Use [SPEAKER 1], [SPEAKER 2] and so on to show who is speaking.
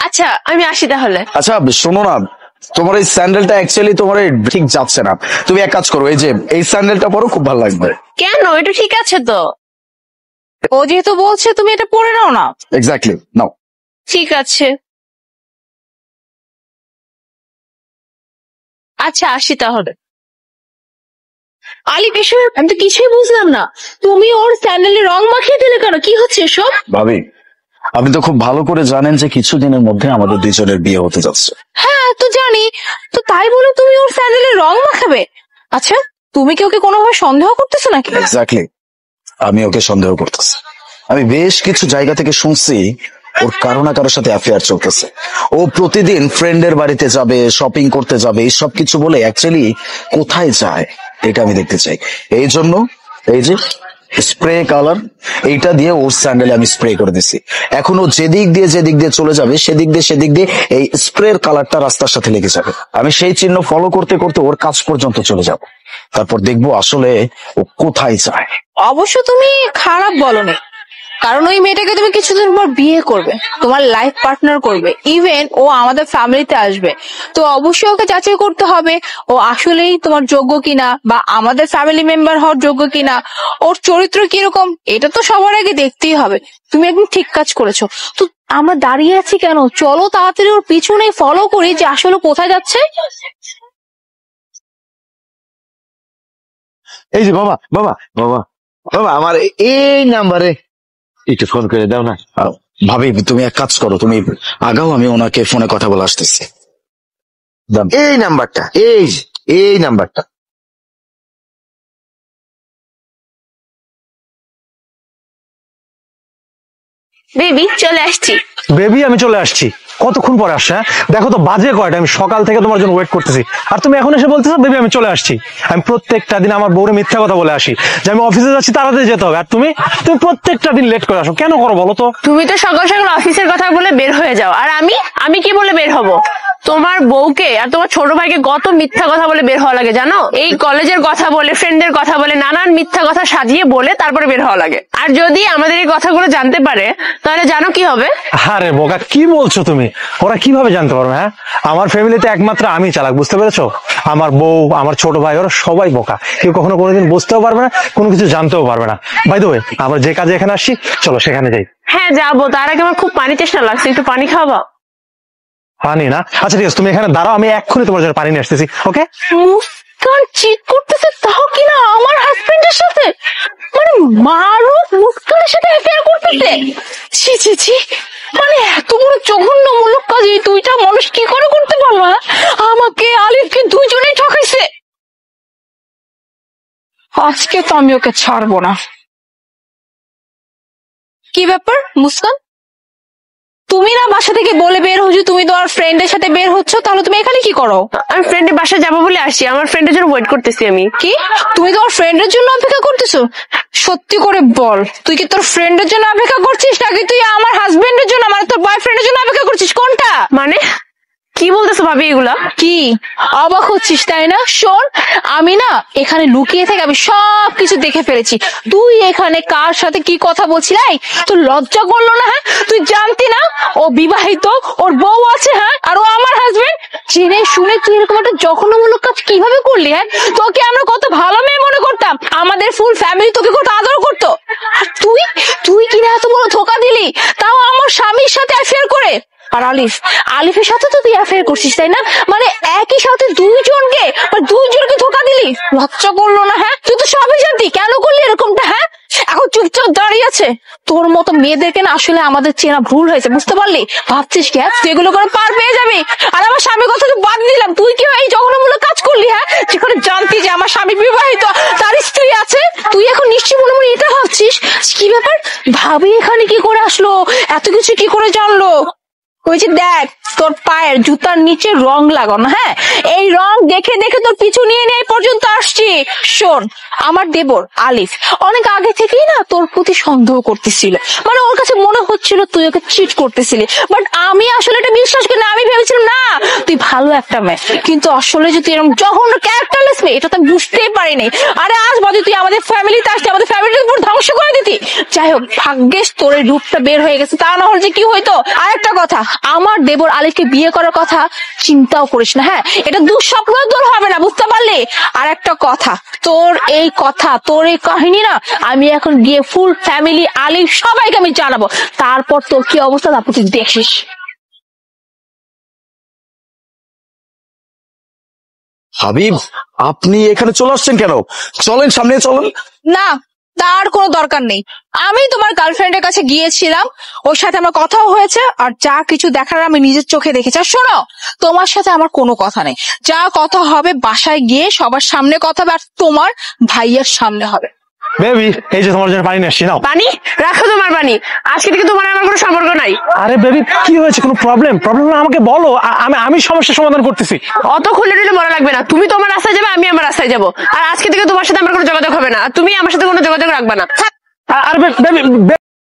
[SPEAKER 1] আচ্ছা আমি আসি তাহলে।
[SPEAKER 2] আচ্ছা শোনো না, তোমার এই স্যান্ডেলটা অ্যাকচুয়ালি তোমার ঠিক যাচ্ছে না। তুমি এক কাজ করো, এই যে এই স্যান্ডেলটা পরো, খুব ভালো লাগবে।
[SPEAKER 1] কেন, এটা ঠিক আছে তো। ও যেহেতু বলছে তুমি এটা পরে নাও না।
[SPEAKER 2] এক্স্যাক্টলি, নাও।
[SPEAKER 1] ঠিক আছে আচ্ছা আসি তাহলে। আলি বিষয় আমি তো কিছুই বুঝলাম না, তুমি ওর স্যান্ডেলে রং মাখিয়ে দিলে কেন? কি হচ্ছে এসব?
[SPEAKER 2] ভাবি, আপনি তো খুব ভালো করে জানেন যে কিছুদিনের মধ্যে আমাদের দুইজনের বিয়ে হতে যাচ্ছে।
[SPEAKER 1] হ্যাঁ তো জানি, তো তাই বলে তুমি ওর স্যান্ডেলে রং মাখাবে? আচ্ছা তুমি কি ওকে কোনোভাবে সন্দেহ করতেছো নাকি?
[SPEAKER 2] এক্স্যাক্টলি, আমি ওকে সন্দেহ করতেছি। আমি বেশ কিছু জায়গা থেকে শুনছি ওর কারো না কারোর সাথে অ্যাফেয়ার চলতেছে। ও প্রতিদিন ফ্রেন্ডের বাড়িতে যাবে, শপিং করতে যাবে, এই সব কিছু বলে অ্যাকচুয়ালি কোথায় যায় এটা আমি দেখতে চাই। এই জন্য এই যে স্প্রে কালার, এইটা দিয়ে ওর স্যান্ডেলে আমি স্প্রে করে দিছি। এখন ও যেদিক দিয়ে চলে যাবে সেদিক দিয়ে এই স্প্রের কালারটা রাস্তার সাথে লেগে যাবে। আমি সেই চিহ্ন ফলো করতে করতে ওর কাছ পর্যন্ত চলে যাব, তারপর দেখবো আসলে ও কোথায় যায়।
[SPEAKER 1] অবশ্য তুমি খারাপ বলনি, কারণ ওই মেয়েটাকে তুমি কিছুদিন পর বিয়ে করবে, তোমার লাইফ পার্টনার করবে, ইভেন ও আমাদের ফ্যামিলিতে আসবে। তো অবশ্যই ওকে যাচাই করতে হবে ও আসলেই তোমার যোগ্য কিনা, বা আমাদের ফ্যামিলি মেম্বার হওয়ার যোগ্য কিনা, ওর চরিত্র কিরকম, এটা তো সবার আগে দেখতেই হবে। তুমি একদম ঠিক কাজ করেছো। তো আমরা দাঁড়িয়ে আছি কেন? চলো তাড়াতাড়ি ওর পিছনে ফলো করি যে আসলে কোথায় যাচ্ছে।
[SPEAKER 3] এই যে বাবা বাবা বাবা বাবা, আমার এই নাম্বারে একটু ফোন করে দাও না।
[SPEAKER 2] ভাবি তুমি এক কাজ করো, তুমি আগাও, আমি ওনাকে ফোনে কথা বলে আসতেছি।
[SPEAKER 3] এই নাম্বারটা, এই নাম্বারটা।
[SPEAKER 1] বেবি চলে আসছি।
[SPEAKER 4] বেবি আমি চলে আসছি। কতক্ষণ পরে আসছে? দেখো তো বাজে কয়টা, আমি সকাল থেকে তোমার জন্য ওয়েট করতেছি, আর তুমি এখন এসে বলতেছো বেবি আমি চলে আসছি। আমি প্রত্যেকটা দিন আমার বউরে মিথ্যা কথা বলে আসি যে আমি অফিসে যাচ্ছি, তাড়াতাড়ি যেতে হবে, আর তুমি তুমি প্রত্যেকটা দিন লেট করে আসো, কেন করো বলো তো?
[SPEAKER 1] তুমি তো সকাল সকাল অফিসের কথা বলে বের হয়ে যাও, আর আমি কি বলে বের হব? তোমার বউকে আর তোমার ছোট ভাইকে কত মিথ্যা কথা বলে বের হওয়া লাগে জানো? এই কলেজের কথা বলে, ফ্রেন্ডের কথা বলে, নানান মিথ্যা কথা সাজিয়ে বলে তারপরে বের হওয়া লাগে। আর যদি আমাদের এই কথাগুলো জানতে পারে তাহলে জানো কি হবে?
[SPEAKER 4] আরে বোকা, কি বলছো তুমি? ওরা কিভাবে জানতে পারবে? হ্যাঁ, আমার ফ্যামিলিতে একমাত্র আমি চালাক, বুঝতে পেরেছো? আমার বউ, আমার ছোট ভাই, ওরা সবাই বোকা, কেউ কখনো কোনোদিন বুঝতেও পারবে না, কোনো কিছু জানতেও পারবে না। বাই দ্য ওয়ে, আমরা যে কাজে এখানে আসছি, চলো সেখানে যাই।
[SPEAKER 1] হ্যাঁ যাবো, তার আগে আমার খুব পানি তেষ্টা লাগছে, একটু পানি খাওয়াবা?
[SPEAKER 4] পানি না? আচ্ছা ঠিক আছে, তুমি এখানে দাঁড়াও, আমি এক্ষুনি তোমার জন্য পানি নিয়ে আসতেছি। ওকে?
[SPEAKER 1] মুস্কান চিট করতেছে, তাও কিনা আমার হাজবেন্ডের সাথে, মানে মারুফ মুস্কানের সাথে অ্যাফেয়ার করতেছে। ছি ছি ছি, মানে এত বড় জঘন্যমূলক কাজ এই দুইটা মানুষ কি করে করতে পারলো? আমাকে আলিফকে দুইজনেই ঠকাইছে। আজকে তো আমি ওকে ছাড়বো না। কি ব্যাপার মুস্কান, তুমি না বাসা থেকে বলে বের হচ্ছ তুমি তোমার ফ্রেন্ডের সাথে বের হচ্ছ, তাহলে তুমি এখানে কি করো? আমি ফ্রেন্ডের বাসায় যাবো বলে আসি, আমার ফ্রেন্ডের জন্য ওয়েট করতেছি। আমি কি, তুমি তোমার ফ্রেন্ডের জন্য অপেক্ষা করতেছো? সত্যি করে বল, তুই কি তোর ফ্রেন্ডের জন্য অপেক্ষা করছিস নাকি তুই আমার হাজবেন্ডের জন্য, মানে তোর বয়ফ্রেন্ডের জন্য অপেক্ষা করছিস? কোনটা? মানে কি বলতেছো ভাবি এগুলা? কি অবাক হচ্ছিস তাই না? শোন, আমি না এখানে লুকিয়ে থেকে আমি সবকিছু দেখে ফেলেছি। তুই এখানে কার সাথে কি কথা বলছিস? তোর লজ্জা করলো না? হ্যাঁ, তুই জানতি না ও বিবাহিত, ওর বউ আছে, হ্যাঁ, আর ও আমার হাজবেন্ড? জেনে শুনে তুই এরকম একটা জঘন্যমূলক কাজ কিভাবে করলি? হ্যাঁ, তোকে আমরা কত ভালো মেয়ে মনে করতাম, আমাদের ফুল ফ্যামিলি তোকে কত আদর করতো, আর তুই তুই কিনা এত বড় ধোকা দিলি, তাও আমার স্বামীর সাথে অ্যাফেয়ার করে। আর আলিফের সাথে তো তুই অ্যাফেয়ার করছিস তাই না? মানে একই সাথে দুইজনকে ধোকা দিলি, লজ্জা করলো না? হ্যাঁ, তুই তো সবই জানতি, কেন করলি এরকমটা? হ্যাঁ, এখন চুপচাপ দাঁড়িয়ে আছে। তোর মতো মেয়েদেরকে না আসলে আমাদের চেনা ভুল হয়েছে, বুঝতে পারলি? ভাবছিস কি তুই এগুলো করে পার পেয়ে যাবি? আর আমার স্বামীর কথা তো বাদ দিলাম, তুই কি এই জঘন্যমূলক কাজ করলি? হ্যাঁ, যেখানে জানতি যে আমার স্বামী বিবাহিত, তার স্ত্রী আছে, তুই এখন নিশ্চয়ই মনে মনে এটা ভাবছিস কি ব্যাপার, ভাবি এখানে কি করে আসলো, এত কিছু কি করে জানলো? ওই যে দেখ, তোর পায়ের জুতার নিচে রং লাগানো, হ্যাঁ, এই রং দেখে দেখে তোর পিছু নিয়ে নিয়ে পর্যন্ত আসছি। শোন, আমার দেবর আলিফ অনেক আগে থেকেই না তোর প্রতি সন্দেহ করতেছিল, মানে ওর কাছে মনে হচ্ছিল তুই ওকে চিট করতেছিলি, বাট আমি আসলে এটা বিশ্বাস করি না। আমি ভেবেছিলাম না তুই ভালো একটা মেয়ে, কিন্তু আসলে যে তুই এরকম জঘন্য ক্যারেক্টারলেস মেয়ে এটা তো আমি বুঝতেই পারিনি। আরে আজ বাদে তুই আমাদের ফ্যামিলিতে আসতে, আমাদের ফ্যামিলির উপর ধ্বংস করে দিতি। যাই হোক, ভাগ্যেস তোর এই রূপটা বের হয়ে গেছে, তা না হলে যে কি হইতো। আর একটা কথা, আমার দেবর আলিফকে বিয়ে করার কথা চিন্তাও করিস না। হ্যাঁ, এটা দুঃস্বপ্ন দূর হবে না, বুঝতে পারলি? আর একটা কথা, তোর এই কাহিনী না আমি এখন গিয়ে ফুল ফ্যামিলি আলিফ সবাইকে আমি জানাবো, তারপর তোর কি অবস্থা তারপর তুই দেখিস।
[SPEAKER 2] হাবিব, আপনি এখানে চলে আসছেন কেন? চলেন, সামনে চলেন।
[SPEAKER 1] না, তার কোনো দরকার নেই। আমি তোমার গার্লফ্রেন্ডের কাছে গিয়েছিলাম, ওর সাথে আমার কথাও হয়েছে, আর যা কিছু দেখার আমি নিজের চোখে দেখেছি। আর শোনো, তোমার সাথে আমার কোনো কথা নেই। যা কথা হবে বাসায় গিয়ে সবার সামনে কথা হবে, আর তোমার ভাইয়ের সামনে হবে।
[SPEAKER 4] বেবি, এই যে তোমার জন্য পানি নিয়ে আসছি, নাও।
[SPEAKER 1] পানি রাখো, তোমার পানি। আজকে থেকে তোমার আমার কোনো সম্পর্ক নাই।
[SPEAKER 4] আরে বেবি, কি হয়েছে? কোনো প্রবলেম আমাকে বলো, আমি সমস্যার সমাধান করতেছি।
[SPEAKER 1] অত খুলে দিলে মনে লাগবে না। তুমি তোমার রাস্তায় যাবে, আমি আমার রাস্তায় যাবো। আর আজকে থেকে তোমার সাথে আমার কোনো যোগাযোগ হবে না, আর তুমি আমার সাথে কোনো যোগাযোগ রাখবে না।
[SPEAKER 4] আরে বেবি